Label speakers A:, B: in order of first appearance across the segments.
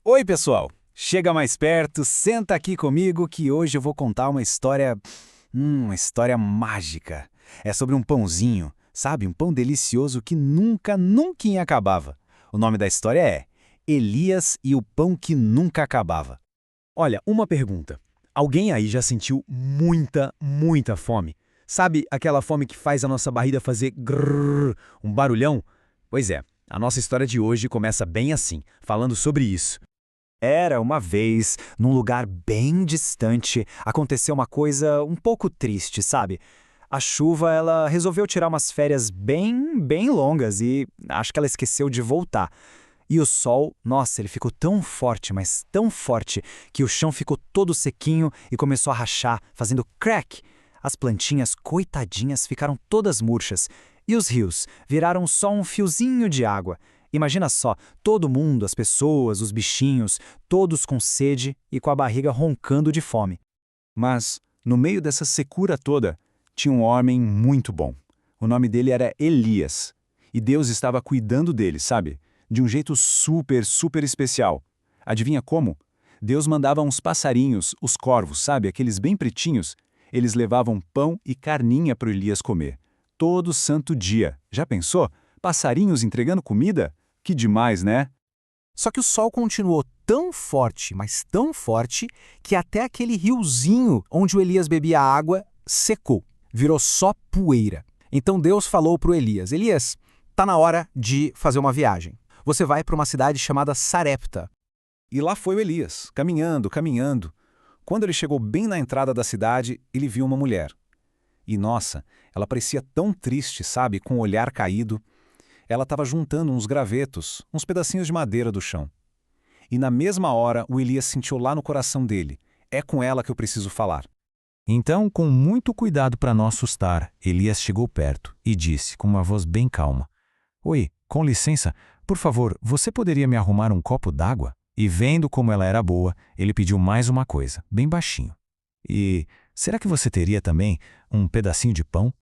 A: Oi, pessoal! Chega mais perto, senta aqui comigo que hoje eu vou contar uma história mágica. É sobre um pãozinho, sabe? Um pão delicioso que nunca acabava. O nome da história é Elias e o Pão que Nunca Acabava.
B: Olha, uma pergunta. Alguém aí já sentiu muita fome? Sabe aquela fome que faz a nossa barriga fazer grrr, um barulhão? Pois é, a nossa história de hoje começa bem assim, falando sobre isso.
C: Era uma vez, num lugar bem distante, aconteceu uma coisa um pouco triste, sabe? A chuva, ela resolveu tirar umas férias bem longas e acho que ela esqueceu de voltar. E o sol, nossa, ele ficou tão forte, mas tão forte, que o chão ficou todo sequinho e começou a rachar, fazendo crack. As plantinhas, coitadinhas, ficaram todas murchas. E os rios viraram só um fiozinho de água. Imagina só, todo mundo, as pessoas, os bichinhos, todos com sede e com a barriga roncando de fome.
A: Mas, no meio dessa secura toda, tinha um homem muito bom. O nome dele era Elias. E Deus estava cuidando dele, sabe? De um jeito super especial. Adivinha como? Deus mandava uns passarinhos, os corvos, sabe? Aqueles bem pretinhos. Eles levavam pão e carninha para o Elias comer. Todo santo dia. Já pensou? Passarinhos entregando comida? Que demais, né?
D: Só que o sol continuou tão forte, mas tão forte, que até aquele riozinho onde o Elias bebia água secou, virou só poeira. Então Deus falou para o Elias: Elias, tá na hora de fazer uma viagem. Você vai para uma cidade chamada Sarepta.
A: E lá foi o Elias, caminhando. Quando ele chegou bem na entrada da cidade, ele viu uma mulher. E nossa, ela parecia tão triste, sabe, com o olhar caído. Ela estava juntando uns gravetos, uns pedacinhos de madeira do chão. E na mesma hora, o Elias sentiu lá no coração dele: é com ela que eu preciso falar.
E: Então, com muito cuidado para não assustar, Elias chegou perto e disse com uma voz bem calma: Oi, com licença, por favor, você poderia me arrumar um copo d'água? E vendo como ela era boa, ele pediu mais uma coisa, bem baixinho. E será que você teria também um pedacinho de pão?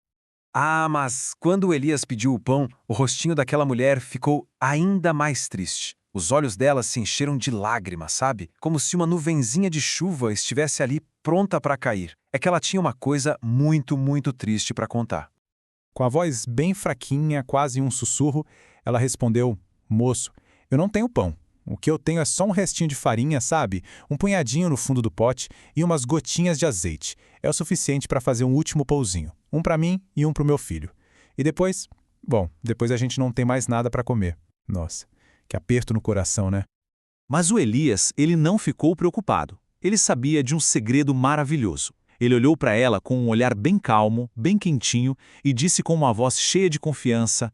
A: Ah, mas quando o Elias pediu o pão, o rostinho daquela mulher ficou ainda mais triste. Os olhos dela se encheram de lágrimas, sabe? Como se uma nuvenzinha de chuva estivesse ali pronta para cair. É que ela tinha uma coisa muito triste para contar.
B: Com a voz bem fraquinha, quase um sussurro, ela respondeu: Moço, eu não tenho pão. O que eu tenho é só um restinho de farinha, sabe? Um punhadinho no fundo do pote e umas gotinhas de azeite. É o suficiente para fazer um último pãozinho. Um para mim e um para o meu filho. E depois a gente não tem mais nada para comer. Nossa, que aperto no coração, né?
F: Mas o Elias, ele não ficou preocupado. Ele sabia de um segredo maravilhoso. Ele olhou para ela com um olhar bem calmo, bem quentinho e disse com uma voz cheia de confiança: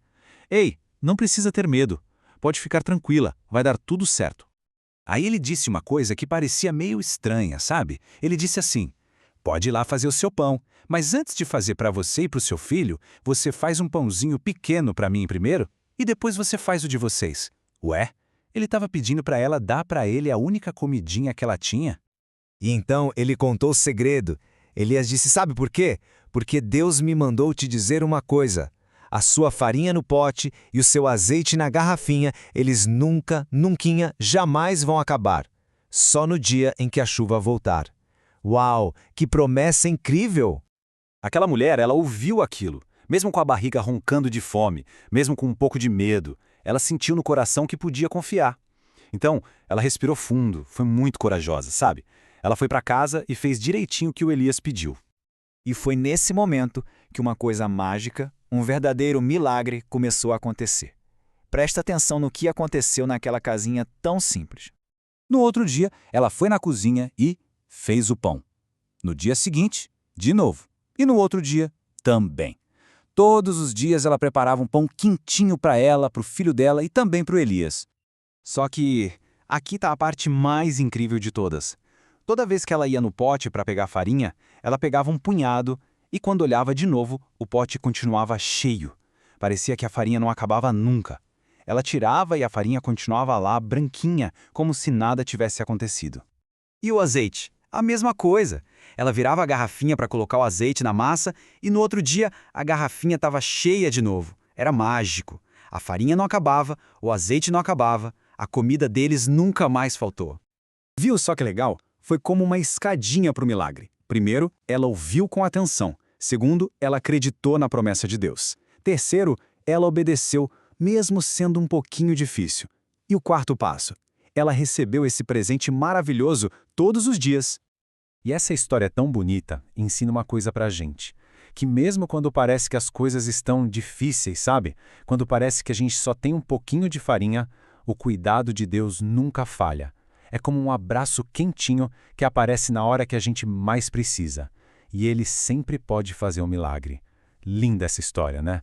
F: Ei, não precisa ter medo. Pode ficar tranquila, vai dar tudo certo.
A: Aí ele disse uma coisa que parecia meio estranha, sabe? Ele disse assim: pode ir lá fazer o seu pão, mas antes de fazer para você e para o seu filho, você faz um pãozinho pequeno para mim primeiro e depois você faz o de vocês. Ué? Ele estava pedindo para ela dar para ele a única comidinha que ela tinha?
C: E então ele contou o segredo. Elias disse: sabe por quê? Porque Deus me mandou te dizer uma coisa. A sua farinha no pote e o seu azeite na garrafinha, eles nunca, jamais vão acabar. Só no dia em que a chuva voltar. Uau, que promessa incrível!
A: Aquela mulher, ela ouviu aquilo, mesmo com a barriga roncando de fome, mesmo com um pouco de medo. Ela sentiu no coração que podia confiar. Então, ela respirou fundo, foi muito corajosa, sabe? Ela foi para casa e fez direitinho o que o Elias pediu.
C: E foi nesse momento que uma coisa mágica, um verdadeiro milagre começou a acontecer. Presta atenção no que aconteceu naquela casinha tão simples.
A: No outro dia, ela foi na cozinha e fez o pão. No dia seguinte, de novo. E no outro dia, também. Todos os dias ela preparava um pão quentinho para ela, para o filho dela e também para o Elias. Só que aqui está a parte mais incrível de todas. Toda vez que ela ia no pote para pegar farinha, ela pegava um punhado e quando olhava de novo, o pote continuava cheio. Parecia que a farinha não acabava nunca. Ela tirava e a farinha continuava lá, branquinha, como se nada tivesse acontecido. E o azeite? A mesma coisa. Ela virava a garrafinha para colocar o azeite na massa e no outro dia a garrafinha estava cheia de novo. Era mágico. A farinha não acabava, o azeite não acabava,
C: A comida deles nunca mais faltou. Viu só que legal? Foi como uma escadinha para o milagre. Primeiro, ela ouviu com atenção. Segundo, ela acreditou na promessa de Deus. Terceiro, ela obedeceu, mesmo sendo um pouquinho difícil. E o quarto passo? Ela recebeu esse presente maravilhoso todos os dias.
B: E essa história tão bonita ensina uma coisa pra gente. Que mesmo quando parece que as coisas estão difíceis, sabe? Quando parece que a gente só tem um pouquinho de farinha, o cuidado de Deus nunca falha. É como um abraço quentinho que aparece na hora que a gente mais precisa. E Ele sempre pode fazer um milagre. Linda essa história, né?